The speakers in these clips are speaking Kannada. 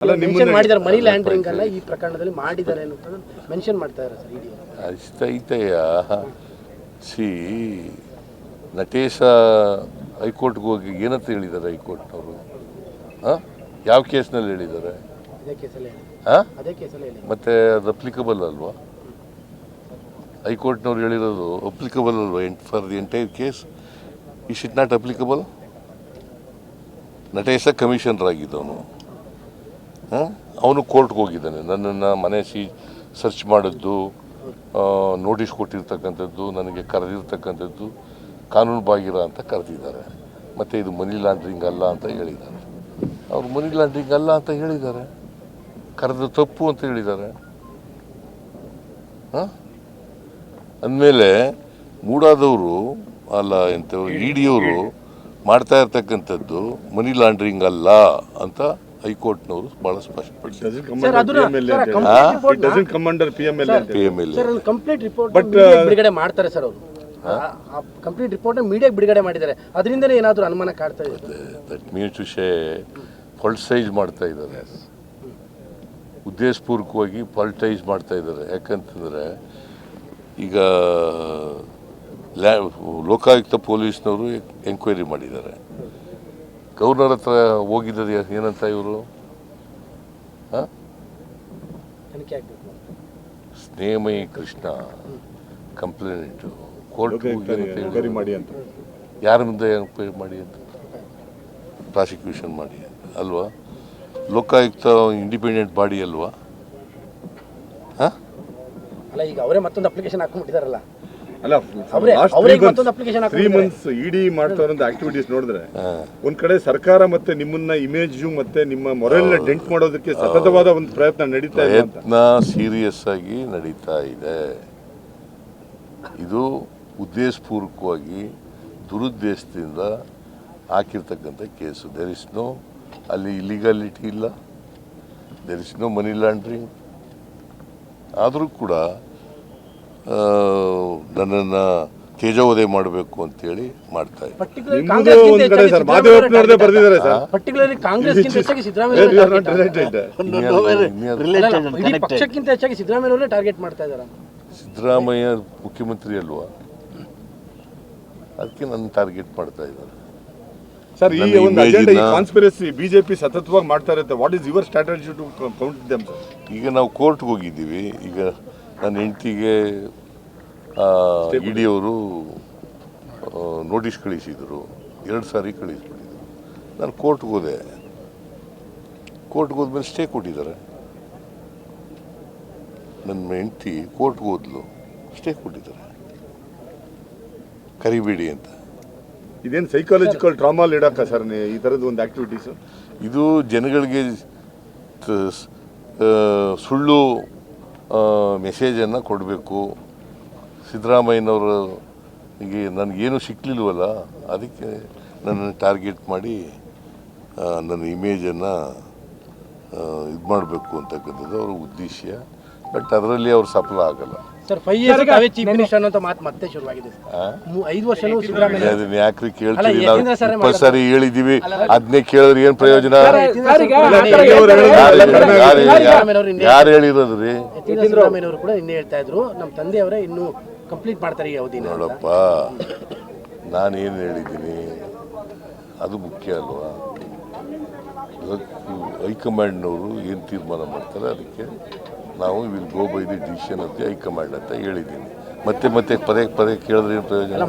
ಮೆನ್ಷನ್ ಮಾಡಿದ್ದಾರೆ ಮನಿ ಲ್ಯಾಂಡ್ರಿಂಗ್ ಅಲ್ಲ ಈ ಪ್ರಕರಣದಲ್ಲಿ ಮಾಡಿದ್ದಾರೆ ಅನ್ನೋದನ್ನ ಮೆನ್ಷನ್ ಮಾಡ್ತಾ ಇದ್ದಾರೆ ಸರ್ ಇಡಿ ಅಷ್ಟೈತೆಯ ಸಿ ನಟೇಶ ಹೈಕೋರ್ಟ್ಗೆ ಹೋಗಿ ಏನಂತ ಹೇಳಿದ್ದಾರೆ ಹೈಕೋರ್ಟ್ನವರು ಯಾವ ಕೇಸ್ನಲ್ಲಿ ಹೇಳಿದ್ದಾರೆ ಅದೇ ಕೇಸಲ್ಲಿ ಅದೇ ಕೇಸಲ್ಲಿ ಹೇಳಿ ಮತ್ತೆ ಅದು ಅಪ್ಲಿಕಬಲ್ ಅಲ್ವಾ ಹೈಕೋರ್ಟ್ನವ್ರು ಹೇಳಿರೋದು ಅಪ್ಲಿಕಬಲ್ ಅಲ್ವಾ for the entire case is it not applicable Natesha commissioner ಆಗಿದ್ದವನು ಅವನು ಕೋರ್ಟ್ಗೆ ಹೋಗಿದ್ದಾನೆ ನನ್ನನ್ನು ಮನೆ ಸರ್ಚ್ ಮಾಡಿದ್ದು ನೋಟಿಸ್ ಕೊಟ್ಟಿರ್ತಕ್ಕಂಥದ್ದು ನನಗೆ ಕರೆದಿರ್ತಕ್ಕಂಥದ್ದು ಕಾನೂನು ಬಾಹಿರ ಅಂತ ಕರೆದಿದ್ದಾರೆ ಮತ್ತು ಇದು ಮನಿ ಲಾಂಡ್ರಿಂಗ್ ಅಲ್ಲ ಅಂತ ಹೇಳಿದ್ದಾರೆ ಅವ್ರು ಮನಿ ಲಾಂಡ್ರಿಂಗ್ ಅಲ್ಲ ಅಂತ ಹೇಳಿದ್ದಾರೆ ಕರೆದ ತಪ್ಪು ಅಂತ ಹೇಳಿದ್ದಾರೆ ಅಂದಮೇಲೆ ಮೂಡಾದವರು ಅಲ್ಲ ಎಂಥವ್ರು ಇಡಿಯವರು ಮಾಡ್ತಾ ಇರ್ತಕ್ಕಂಥದ್ದು ಮನಿ ಲಾಂಡ್ರಿಂಗ್ ಅಲ್ಲ ಅಂತ ಹೈಕೋರ್ಟ್ನವರು ಬಹಳ ಸ್ಪಷ್ಟಪಡಿಸಿದ್ದಾರೆ ಕಂಪ್ಲೀಟ್ ರಿಪೋರ್ಟ್ ಬಿಡುಗಡೆ ಮಾಡ್ತಾರೆ ಸರ್ ಅವರು ಕಂಪ್ಲೀಟ್ ರಿಪೋರ್ಟ್ ಮೀಡಿಯಾಗೆ ಬಿಡುಗಡೆ ಮಾಡಿದ್ದಾರೆ ಅದರಿಂದಲೇ ಏನಾದರೂ ಅನುಮಾನ ಕಾಡ್ತಾ ಇದೆ ದಟ್ ಮೀನ್ಸ್ ವಿಷಯ ಪೊಲಿಟಿಸೈಸ್ ಮಾಡ್ತಾ ಇದ್ದಾರೆ ಉದ್ದೇಶಪೂರ್ವಕವಾಗಿ ಪೊಲಿಟೈಸ್ ಮಾಡ್ತಾ ಇದ್ದಾರೆ ಯಾಕಂತಂದರೆ ಈಗ ಲೋಕಾಯುಕ್ತ ಪೊಲೀಸ್ನವರು ಎಂಕ್ವೈರಿ ಮಾಡಿದ್ದಾರೆ ಗವರ್ನರ್ ಹತ್ರ ಹೋಗಿದ್ದಾರೆ ಏನಂತ ಇವರು ಸ್ನೇಹಮಯಿ ಕೃಷ್ಣ ಕಂಪ್ಲೇಂಟ್ ಕೋರ್ಟ್ ಯಾರ ಮುಂದೆ ಎಂಕ್ವೈರಿ ಮಾಡಿ ಅಂತ ಪ್ರಾಸಿಕ್ಯೂಷನ್ ಮಾಡಿ ಅಲ್ವಾ ಲೋಕಾಯುಕ್ತ ಇಂಡಿಪೆಂಡೆಂಟ್ ಬಾಡಿ ಅಲ್ವಾ ಅಲ್ಲ ಈಗ ಅವರೇ ಮತ್ತೊಂದು ಅಪ್ಲಿಕೇಶನ್ ಹಾಕೊಂಡ್ಬಿಟ್ಟಿದಾರಲ್ಲ ಅಲ್ಲ ತ್ರೀ ಮಂತ್ಸ್ ಇಡಿ ಮಾಡ್ತಾ ಇರೋ ಆಕ್ಟಿವಿಟೀಸ್ ನೋಡಿದ್ರೆ ಒಂದ್ ಕಡೆ ಸರ್ಕಾರ ಮತ್ತೆ ನಿಮ್ಮನ್ನ ಇಮೇಜ್ ಮತ್ತೆ ನಿಮ್ಮ ಮೊರಲ್ ಡೆಂಟ್ ಮಾಡೋದಕ್ಕೆ ಸತತವಾದ ಒಂದು ಪ್ರಯತ್ನ ನಡೀತಾ ಇದೆ ಸೀರಿಯಸ್ ಆಗಿ ನಡೀತಾ ಇದೆ ಇದು ಉದ್ದೇಶಪೂರ್ವಕವಾಗಿ ದುರುದ್ದೇಶದಿಂದ ಹಾಕಿರ್ತಕ್ಕಂಥ ಕೇಸು ದೇರ್ ಇಸ್ ನೋ ಅಲ್ಲಿ ಇಲಿಗಾಲಿಟಿ ಇಲ್ಲ there is no money laundering ಆದರೂ ಕೂಡ ನನ್ನನ್ನು ತೇಜೋವಧೆ ಮಾಡಬೇಕು ಅಂತೇಳಿ ಮಾಡ್ತಾ ಇದ್ದಾರೆ ಸಿದ್ದರಾಮಯ್ಯ ಮುಖ್ಯಮಂತ್ರಿ ಅಲ್ವಾ ಅದಕ್ಕೆ ನನ್ನ ಟಾರ್ಗೆಟ್ ಮಾಡ್ತಾ ಇದ್ದಾರೆ ಸರ್ ಈ ಒಂದು ಅಜೆಂಡಾ ಈ ಕಾನ್ಸ್ಪಿರಸಿ ಬಿಜೆಪಿ ಸತತವಾಗಿ ಮಾಡ್ತಾ ಇರುತ್ತೆ what is your strategy to counter them sir ಈಗ ನಾವು ಕೋರ್ಟ್ಗೆ ಹೋಗಿದ್ದೀವಿ ಈಗ ನನ್ನ ಹೆಂಡತಿಗೆ ಇಡಿಯವರು ನೋಟಿಸ್ ಕಳಿಸಿದರು 2 ಸಾರಿ ಕಳಿಸ್ಬಿಟ್ಟಿದ್ರು ನಾನು ಕೋರ್ಟ್ಗೆ ಹೋದೆ ಕೋರ್ಟ್ಗೆ ಹೋದ್ಮೇಲೆ ಸ್ಟೇ ಕೊಟ್ಟಿದ್ದಾರೆ ನನ್ನ ಹೆಂಡತಿ ಕೋರ್ಟ್ಗೆ ಹೋದ್ಲು ಸ್ಟೇ ಕೊಟ್ಟಿದ್ದಾರೆ ಕರಿಬೇಡಿ ಅಂತ ಇದೇನು ಸೈಕಾಲಜಿಕಲ್ ಟ್ರಾಮಾಲ್ ಇಡಕ್ಕ ಸರ್ ಈ ಥರದ್ದು ಒಂದು ಆಕ್ಟಿವಿಟೀಸು ಇದು ಜನಗಳಿಗೆ ಸುಳ್ಳು ಮೆಸೇಜನ್ನು ಕೊಡಬೇಕು ಸಿದ್ದರಾಮಯ್ಯನವರಿಗೆ ನನಗೇನು ಸಿಕ್ಕಲಿಲ್ವಲ್ಲ ಅದಕ್ಕೆ ನನ್ನನ್ನು ಟಾರ್ಗೆಟ್ ಮಾಡಿ ನನ್ನ ಇಮೇಜನ್ನು ಇದು ಮಾಡಬೇಕು ಅಂತಕ್ಕಂಥದ್ದು ಅವರ ಉದ್ದೇಶ ಬಟ್ ಅದರಲ್ಲಿ ಅವ್ರು ಸಫಲ ಆಗಲ್ಲ ಸರ್ 5 ಇಯರ್ಸ್ ತಾವೇ ಚೀಫ್ ಮಿನಿಸ್ಟರ್ ಅಂತ ಮಾತು ಮತ್ತೆ ಶುರುವಾಗಿದೆ 5 ವರ್ಷನೂ ಸಿದ್ದರಾಮಯ್ಯ ಅದನ್ನ ಯಾಕ್ರಿ ಕೇಳ್ತೀವಿ ನಾವು 20 ಸಾರಿ ಹೇಳಿದ್ದೀವಿ ಅದನ್ನೇ ಕೇಳಿದ್ರೆ ಏನು ಪ್ರಯೋಜನ ಯಾರು ಹೇಳಿರೋದ್ರಿ ಸಿದ್ದರಾಮಯ್ಯನವರು ಕೂಡ ಇನ್ನೇ ಹೇಳ್ತಾ ಇದ್ರು ನಮ್ಮ ತಂದೆಯವರೇ ಇನ್ನೂ ಕಂಪ್ಲೀಟ್ ಮಾಡ್ತಾರೆ ಈ ಅವಧಿನ ನೋಡಪ್ಪ ನಾನೇನು ಹೇಳಿದ್ದೀನಿ ಅದು ಮುಖ್ಯ ಅಲ್ವಾ ಹೈಕಮಾಂಡ್ನವರು ಏನು ತೀರ್ಮಾನ ಮಾಡ್ತಾರೆ ಅದಕ್ಕೆ ನಾವು will go by the decision of the high command ಅಂತ ಹೇಳಿದ್ದೀನಿ ಮತ್ತೆ ಪದೇ ಕೇಳಿದ್ರೆ ಏನು ಪ್ರಯೋಜನ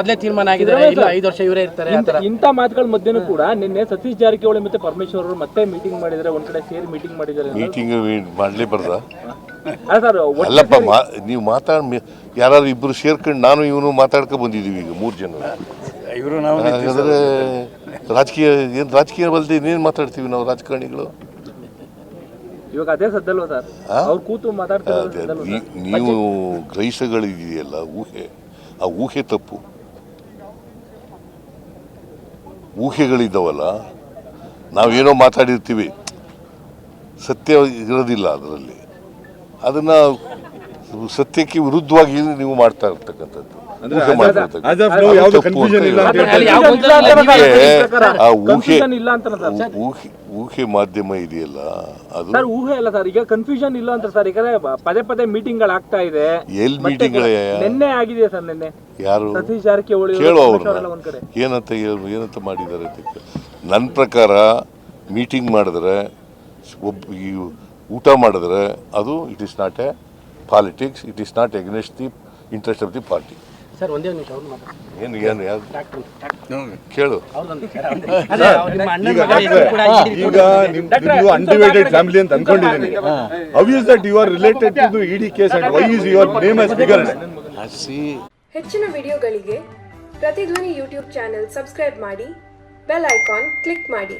ಮೊದಲೇ ತೀರ್ಮಾನ ಆಗಿದೆ ಇಲ್ಲ 5 ವರ್ಷ ಇವರೇ ಇರ್ತಾರೆ ಇಂಥ ಮಾತುಗಳ ಮಧ್ಯೆನೂ ಕೂಡ ನಿನ್ನೆ ಸತೀಶ್ ಜಾರಕಿಹೊಳಿ ಮತ್ತೆ ಪರಮೇಶ್ವರ್ ಅವರು ಮತ್ತೆ ಮೀಟಿಂಗ್ ಮಾಡಿದ್ದಾರೆ ಒಂದ್ ಕಡೆ ಸೇರಿ ಮೀಟಿಂಗ್ ಮಾಡಿದ್ದಾರೆ ಮೀಟಿಂಗ್ ಮಾಡಲೇಬಾರ್ದ ಅಲ್ಲಪ್ಪ ನೀವು ಯಾರು ಇಬ್ಬರು ಸೇರ್ಕೊಂಡು ನಾನು ಇವನು ಮಾತಾಡ್ಕೊ ಬಂದಿದ್ದೀವಿ ಈಗ 3 ಜನ ಹಾಗಾದ್ರೆ ರಾಜಕೀಯ ಬಲ್ದೆ ಇನ್ನೇನು ಮಾತಾಡ್ತೀವಿ ನಾವು ರಾಜಕಾರಣಿಗಳು ಇವಾಗ ಅದೇ ಸದ್ದಲ್ವ ಸರ್ ಅವ್ರು ಕೂತು ಮಾತಾಡ್ತಾರೆ ನೀವು ಗ್ರಹಿಸಗಳಿದೆಯಲ್ಲ ಆ ಊಹೆ ತಪ್ಪು ಊಹೆಗಳಿದ್ದಾವಲ್ಲ ನಾವೇನೋ ಮಾತಾಡಿರ್ತೀವಿ ಸತ್ಯ ಇರೋದಿಲ್ಲ ಅದರಲ್ಲಿ ಅದನ್ನು ಸತ್ಯಕ್ಕೆ ವಿರುದ್ಧವಾಗಿ ನೀವು ಮಾಡ್ತಾ ಇರ್ತಕ್ಕಂಥದ್ದು ಅಂದ್ರೆ ಊಹೆ ಮಾಡ್ತಿರ್ತಕ್ಕಂಥದ್ದು. as of now ಯಾವ್ದು ತಪ್ಪು ಕನ್ಫ್ಯೂಷನ್ ಅಂತ ಇಲ್ಲ ಅಂತ ಹೇಳ್ತಾರೆ. ಅಲ್ಲಿ ಯಾವ ಗೊಂದಲ ಇಲ್ಲ ನಿಮಗೆ ಆ ಊಹೆ ಕನ್ಫ್ಯೂಷನ್ ಇಲ್ಲ ಅಂತ ಊಹೆ ಮಾಧ್ಯಮ ಇದೆಯಲ್ಲ ಅದು ಸರ್ ಊಹೆ ಅಲ್ಲ ಸರ್, ಈಗ ಕನ್ಫ್ಯೂಷನ್ ಇಲ್ಲ ಅಂತ ಸರ್. ಈಗ ಪದೇ ಪದೇ ಮೀಟಿಂಗ್ ಗಳಾಗ್ತಾ ಇದೆ. ಎಲ್ಲಿ ಮೀಟಿಂಗ್ ನಿನ್ನೆ ಆಗಿದೆ ಸರ್, ನಿನ್ನೆ ಯಾರು ಸತೀಶ್ ಜಾರಕಿಹೊಳಿ ಕೇಳೋ ಅವ್ರನ್ನ ಒಂದ್ ಕಡೆ ಏನಂತ ಮಾಡಿದ್ದಾರೆ ಅಂತ. ನನ್ನ ಪ್ರಕಾರ ಮೀಟಿಂಗ್ ಮಾಡಿದ್ರೆ ಈ ಊಟ ಮಾಡಿದ್ರೆ ಅದು it is not A politics, it is not against the interest of the party. Sir ಒಂದೇ ನಿಮಿಷ ಅವ್ರು ಮಾತಾಡ್ತಾರೆ. ಏನು ಯಾರು ಕೇಳು. ಈಗ ನಿಮ್ದು ಅನ್ಡಿವೈಡೆಡ್ ಫ್ಯಾಮಿಲಿ ಅಂತ ಅನ್ಕೊಂಡಿದ್ದೀನಿ. How is that you are related to the ED case and why is your name as figure? ಹೆಚ್ಚಿನ ವಿಡಿಯೋಗಳಿಗೆ ಪ್ರತಿಧ್ವನಿ ಯೂಟ್ಯೂಬ್ ಚಾನೆಲ್ ಸಬ್ಸ್ಕ್ರೈಬ್ ಮಾಡಿ, ಬೆಲ್ ಐಕಾನ್ ಕ್ಲಿಕ್ ಮಾಡಿ.